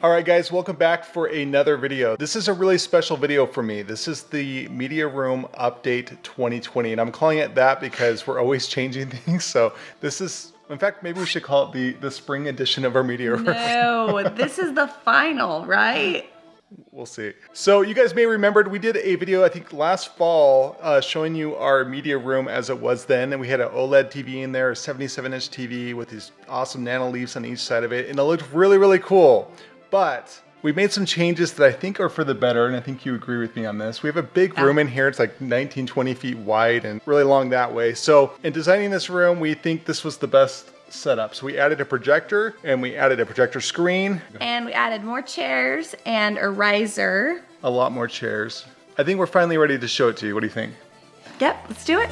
All right guys, welcome back for another video. This is a really special video for me. This is the Media Room Update 2020, and I'm calling it that because we're always changing things. So this is, in fact, maybe we should call it the spring edition of our Media Room. No, this is the final, right? We'll see. So you guys may remember we did a video, I think last fall, showing you our media room as it was then. And we had an OLED TV in there, a 77-inch TV with these awesome nano leaves on each side of it. And it looked really, really cool. But we made some changes that I think are for the better. And I think you agree with me on this. We have a big room in here. It's like 19, 20 feet wide and really long that way. So in designing this room, we think this was the best setup. So we added a projector and we added a projector screen. And we added more chairs and a riser. A lot more chairs. I think we're finally ready to show it to you. What do you think? Yep, let's do it.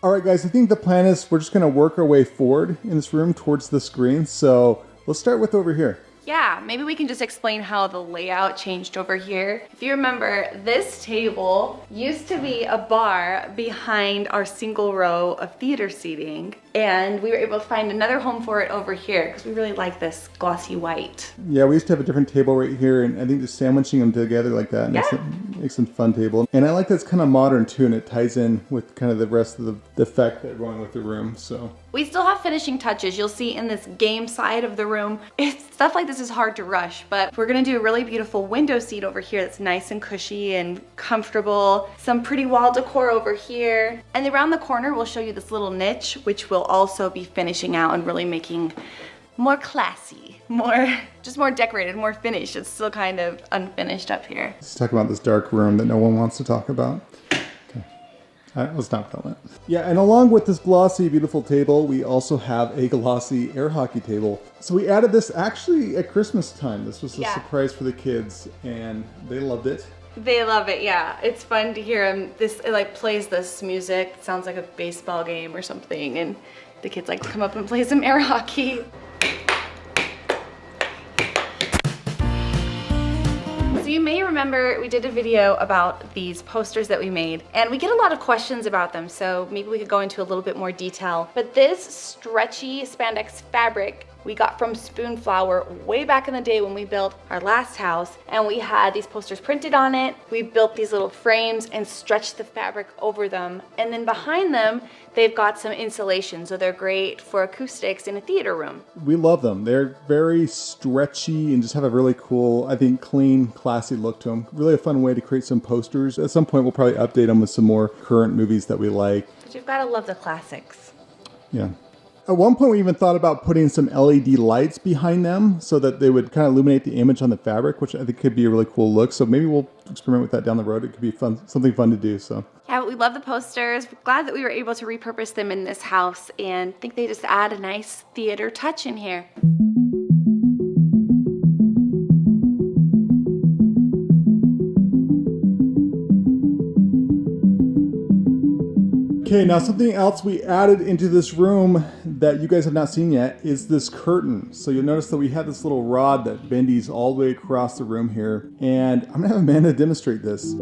All right, guys, I think the plan is we're just gonna work our way forward in this room towards the screen. So let's start with over here. Yeah, maybe we can just explain how the layout changed over here. If you remember, this table used to be a bar behind our single row of theater seating, and we were able to find another home for it over here because we really like this glossy white. Yeah, we used to have a different table right here, and I think just sandwiching them together like that makes a fun table. And I like that it's kind of modern too, and it ties in with kind of the rest of the effect that we're going with the room. So we still have finishing touches. You'll see in this game side of the room. Stuff like this is hard to rush, but we're gonna do a really beautiful window seat over here that's nice and cushy and comfortable. Some pretty wall decor over here. And around the corner, we'll show you this little niche, which we'll also be finishing out and really making more classy, just more decorated, more finished. It's still kind of unfinished up here. Let's talk about this dark room that no one wants to talk about. Let's not film it. Yeah, and along with this glossy, beautiful table, we also have a glossy air hockey table. So we added this actually at Christmas time. This was a surprise for the kids, and they loved it. They love it, yeah. It's fun to hear them. It like plays this music. It sounds like a baseball game or something, and the kids like to come up and play some air hockey. So you may remember we did a video about these posters that we made, and we get a lot of questions about them, so maybe we could go into a little bit more detail. But this stretchy spandex fabric we got from Spoonflower way back in the day when we built our last house, and we had these posters printed on it. We built these little frames and stretched the fabric over them, and then behind them they've got some insulation, so they're great for acoustics in a theater room. We love them. They're very stretchy and just have a really cool, I think, clean, classy look to them. Really a fun way to create some posters. At some point we'll probably update them with some more current movies that we like. But you've got to love the classics. Yeah. At one point we even thought about putting some LED lights behind them so that they would kind of illuminate the image on the fabric, which I think could be a really cool look. So maybe we'll experiment with that down the road. It could be fun, something fun to do. So yeah, but we love the posters. We're glad that we were able to repurpose them in this house, and think they just add a nice theater touch in here. Okay, now something else we added into this room that you guys have not seen yet is this curtain. So you'll notice that we have this little rod that bendies all the way across the room here. And I'm gonna have Amanda demonstrate this.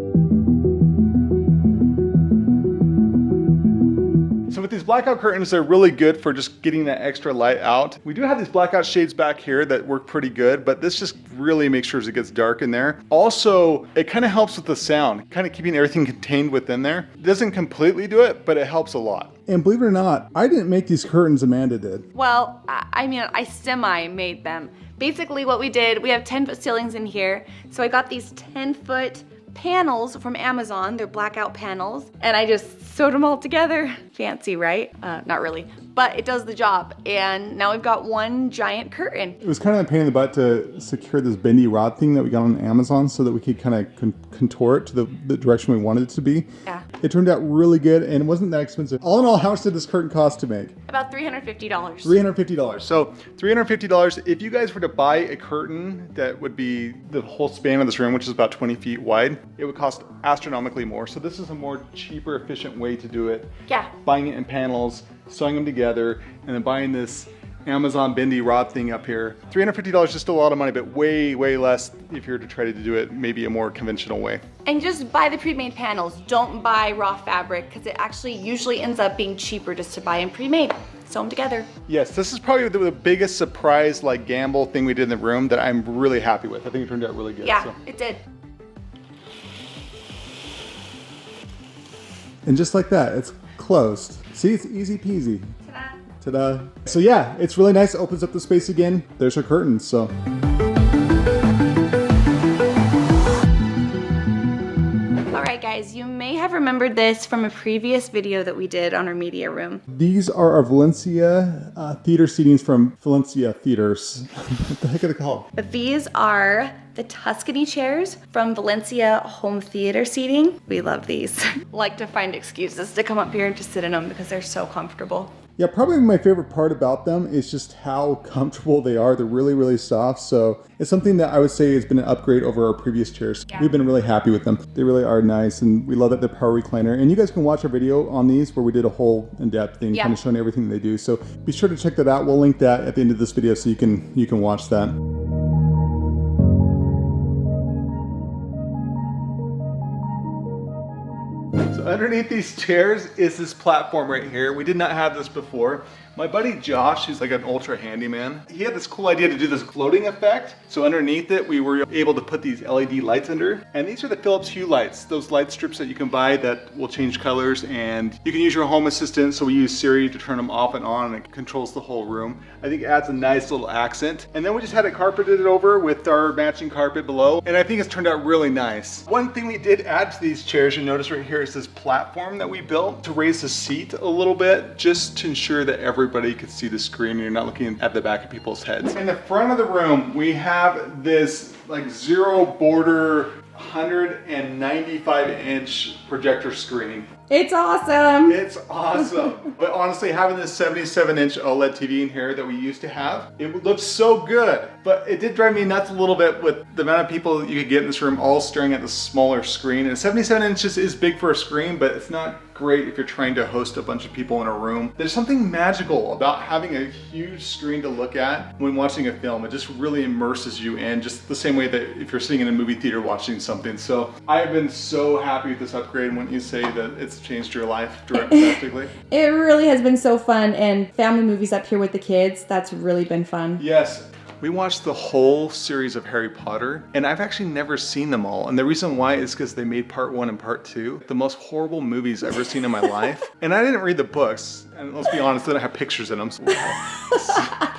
So with these blackout curtains, they're really good for just getting that extra light out. We do have these blackout shades back here that work pretty good, but this just really makes sure it gets dark in there. Also, it kind of helps with the sound, kind of keeping everything contained within there. It doesn't completely do it, but it helps a lot. And believe it or not, I didn't make these curtains, Amanda did. Well, I mean, I semi-made them. Basically what we did, we have 10-foot ceilings in here, so I got these 10-foot panels from Amazon. They're blackout panels, and I just sewed them all together. Fancy, right? Not really, but it does the job. And now we've got one giant curtain. It was kind of a pain in the butt to secure this bendy rod thing that we got on Amazon so that we could kind of contour it to the direction we wanted it to be. Yeah. It turned out really good, and it wasn't that expensive. All in all, how much did this curtain cost to make? About $350. $350. So $350, if you guys were to buy a curtain that would be the whole span of this room, which is about 20 feet wide, it would cost astronomically more. So this is a more cheaper, efficient way to do it. Yeah. Buying it in panels, sewing them together, and then buying this Amazon bendy rod thing up here. $350 is still a lot of money, but way, way less if you were to try to do it maybe a more conventional way. And just buy the pre-made panels. Don't buy raw fabric because it actually usually ends up being cheaper just to buy them pre-made. Sew them together. Yes, this is probably the biggest surprise, like gamble thing we did in the room that I'm really happy with. I think it turned out really good. Yeah, so. it did. And just like that, it's closed. See, it's easy peasy. Ta-da. So yeah, it's really nice. It opens up the space again. There's our curtains, so. Alright guys, you may have remembered this from a previous video that we did on our media room. These are our Valencia Theater seatings from Valencia Theaters. What the heck are they called? But these are the Tuscany chairs from Valencia Home Theater seating. We love these. Like to find excuses to come up here and just sit in them because they're so comfortable. Yeah, probably my favorite part about them is just how comfortable they are. They're really, really soft. So it's something that I would say has been an upgrade over our previous chairs. Yeah. We've been really happy with them. They really are nice, and we love that they're power recliner. And you guys can watch our video on these where we did a whole in-depth thing, kind of showing everything they do. So be sure to check that out. We'll link that at the end of this video so you can watch that. So underneath these chairs is this platform right here. We did not have this before. My buddy Josh, who's like an ultra handyman, he had this cool idea to do this floating effect. So underneath it, we were able to put these LED lights under. And these are the Philips Hue lights, those light strips that you can buy that will change colors, and you can use your home assistant. So we use Siri to turn them off and on, and it controls the whole room. I think it adds a nice little accent. And then we just had it carpeted over with our matching carpet below. And I think it's turned out really nice. One thing we did add to these chairs, you notice right here, is this platform that we built to raise the seat a little bit, just to ensure that everybody could see the screen and you're not looking at the back of people's heads. In the front of the room, we have this like zero border 195-inch projector screen. It's awesome. It's awesome. But honestly, having this 77-inch OLED TV in here that we used to have, it looks so good. But it did drive me nuts a little bit with the amount of people you could get in this room all staring at the smaller screen. And 77 inches is big for a screen, but it's not great if you're trying to host a bunch of people in a room. There's something magical about having a huge screen to look at when watching a film. It just really immerses you in, just the same way that if you're sitting in a movie theater watching something. So I've been so happy with this upgrade. Wouldn't you say that it's changed your life drastically? It really has been so fun, and family movies up here with the kids, that's really been fun. Yes. We watched the whole series of Harry Potter, and I've actually never seen them all. And the reason why is because they made part 1 and part 2 the most horrible movies I've ever seen in my life. And I didn't read the books, and let's be honest, they don't have pictures in them. So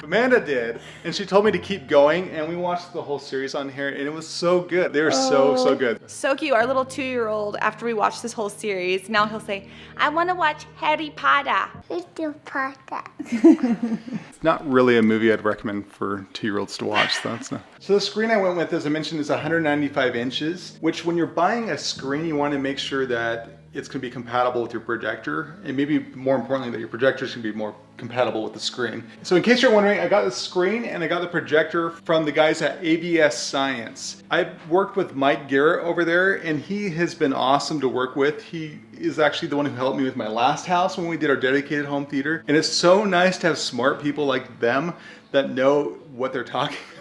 Amanda did, and she told me to keep going, and we watched the whole series on here, and it was so good. They were so good. So cute. Our little 2-year-old, after we watched this whole series, now he'll say, I want to watch Harry Potter. Harry Potter. It's not really a movie I'd recommend for 2-year-olds to watch. That's not. So the screen I went with, as I mentioned, is 195 inches, which when you're buying a screen, you want to make sure that it's going to be compatible with your projector, and maybe more importantly that your projector is going to be more compatible with the screen. So in case you're wondering, I got the screen and I got the projector from the guys at ABS Science. I worked with Mike Garret over there, and he has been awesome to work with. He is actually the one who helped me with my last house when we did our dedicated home theater. And it's so nice to have smart people like them that know what they're talking about.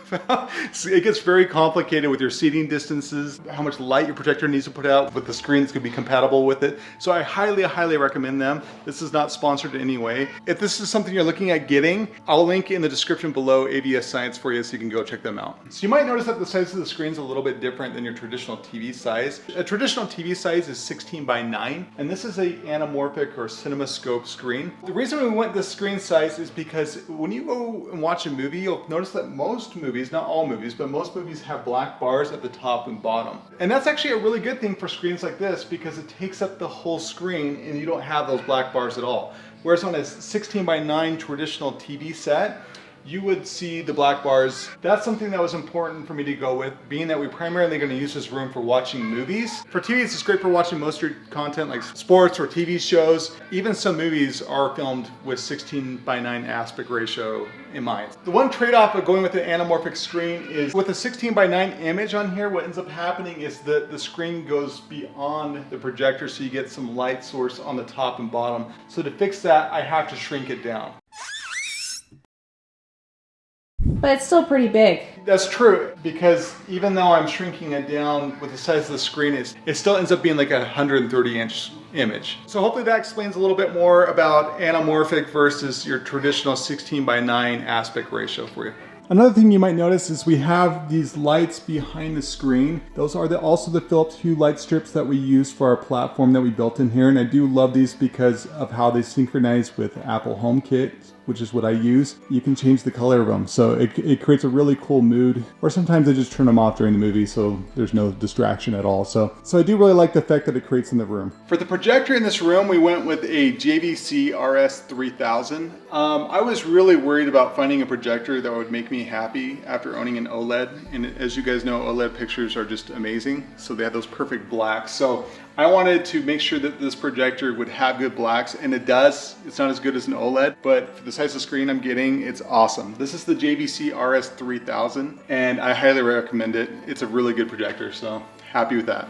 So it gets very complicated with your seating distances, how much light your projector needs to put out with the screen that's going to be compatible with it. So I highly recommend them. This is not sponsored in any way. If this is something you're looking at getting, I'll link in the description below ABS Science for you so you can go check them out. So you might notice that the size of the screen is a little bit different than your traditional TV size. A traditional TV size is 16:9, and this is a anamorphic or CinemaScope screen. The reason we went this screen size is because when you go and watch a movie, you'll notice that most movies, not all movies, but most movies have black bars at the top and bottom. And that's actually a really good thing for screens like this because it takes up the whole screen and you don't have those black bars at all. Whereas on a 16:9 traditional TV set, you would see the black bars. That's something that was important for me to go with, being that we're primarily going to use this room for watching movies. For TVs, it's great for watching most of your content like sports or TV shows. Even some movies are filmed with 16:9 aspect ratio in mind. The one trade-off of going with the anamorphic screen is with a 16:9 image on here, what ends up happening is that the screen goes beyond the projector, so you get some light source on the top and bottom. So to fix that, I have to shrink it down. But it's still pretty big. That's true, because even though I'm shrinking it down with the size of the screen, it still ends up being like a 130-inch image. So hopefully that explains a little bit more about anamorphic versus your traditional 16:9 aspect ratio for you. Another thing you might notice is we have these lights behind the screen. Those are also the Philips Hue light strips that we use for our platform that we built in here. And I do love these because of how they synchronize with Apple HomeKit, which is what I use. You can change the color of them. So it creates a really cool mood. Or sometimes I just turn them off during the movie so there's no distraction at all. So I do really like the effect that it creates in the room. For the projector in this room, we went with a JVC RS3000. I was really worried about finding a projector that would make me happy after owning an OLED. And as you guys know, OLED pictures are just amazing. So they have those perfect blacks. So I wanted to make sure that this projector would have good blacks, and it does. It's not as good as an OLED, but for the size of screen I'm getting, it's awesome. This is the JVC RS3000, and I highly recommend it. It's a really good projector, so happy with that.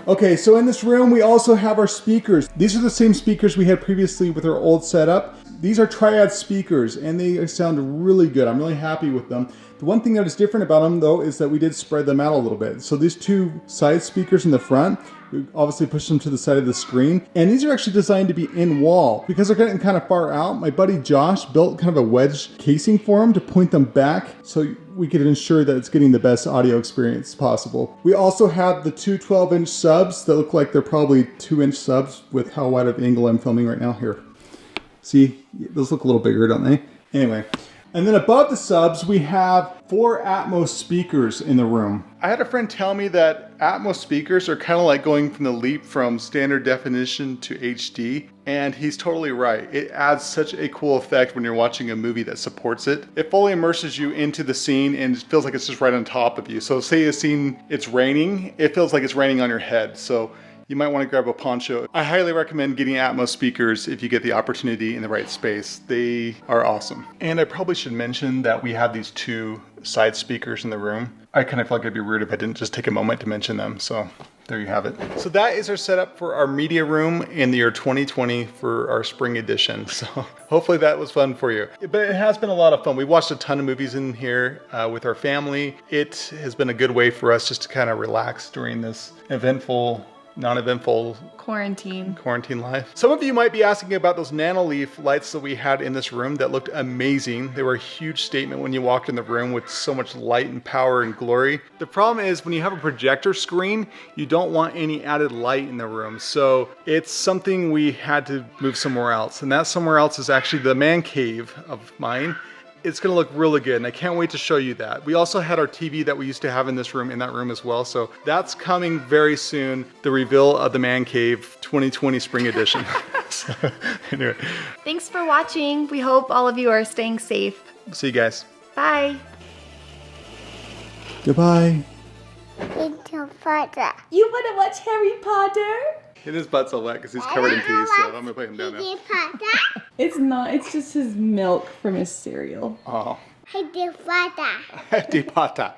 Okay, so in this room we also have our speakers. These are the same speakers we had previously with our old setup. These are Triad Speakers, and they sound really good. I'm really happy with them. The one thing that is different about them though is that we did spread them out a little bit. So these two side speakers in the front, we obviously pushed them to the side of the screen, and these are actually designed to be in wall. Because they're getting kind of far out, my buddy Josh built kind of a wedge casing for them to point them back so we could ensure that it's getting the best audio experience possible. We also have the two 12-inch subs that look like they're probably 2-inch subs with how wide of angle I'm filming right now here. See, those look a little bigger, don't they? Anyway, and then above the subs, we have 4 Atmos speakers in the room. I had a friend tell me that Atmos speakers are kind of like going from the leap from standard definition to HD, and he's totally right. It adds such a cool effect when you're watching a movie that supports it. It fully immerses you into the scene and it feels like it's just right on top of you. So say a scene, it's raining, it feels like it's raining on your head. So you might want to grab a poncho. I highly recommend getting Atmos speakers if you get the opportunity in the right space. They are awesome. And I probably should mention that we have these 2 side speakers in the room. I kind of feel like it'd be rude if I didn't just take a moment to mention them. So there you have it. So that is our setup for our media room in the year 2020 for our spring edition. So hopefully that was fun for you. But it has been a lot of fun. We watched a ton of movies in here with our family. It has been a good way for us just to kind of relax during this non-eventful quarantine life. Some of you might be asking about those nanoleaf lights that we had in this room that looked amazing. They were a huge statement when you walked in the room with so much light and power and glory. The problem is when you have a projector screen, you don't want any added light in the room. So it's something we had to move somewhere else. And that somewhere else is actually the man cave of mine. It's gonna look really good, and I can't wait to show you that. We also had our TV that we used to have in this room, in that room as well, so that's coming very soon, the reveal of the Man Cave 2020 Spring Edition. So, anyway. Thanks for watching. We hope all of you are staying safe. See you guys. Bye. Goodbye. You wanna watch Harry Potter? His butt's all wet because he's covered in pee, so I'm gonna put him down now. It's not, it's just his milk from his cereal. Oh. Harry Potter.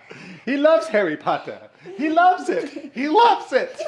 He loves Harry Potter. He loves it. He loves it.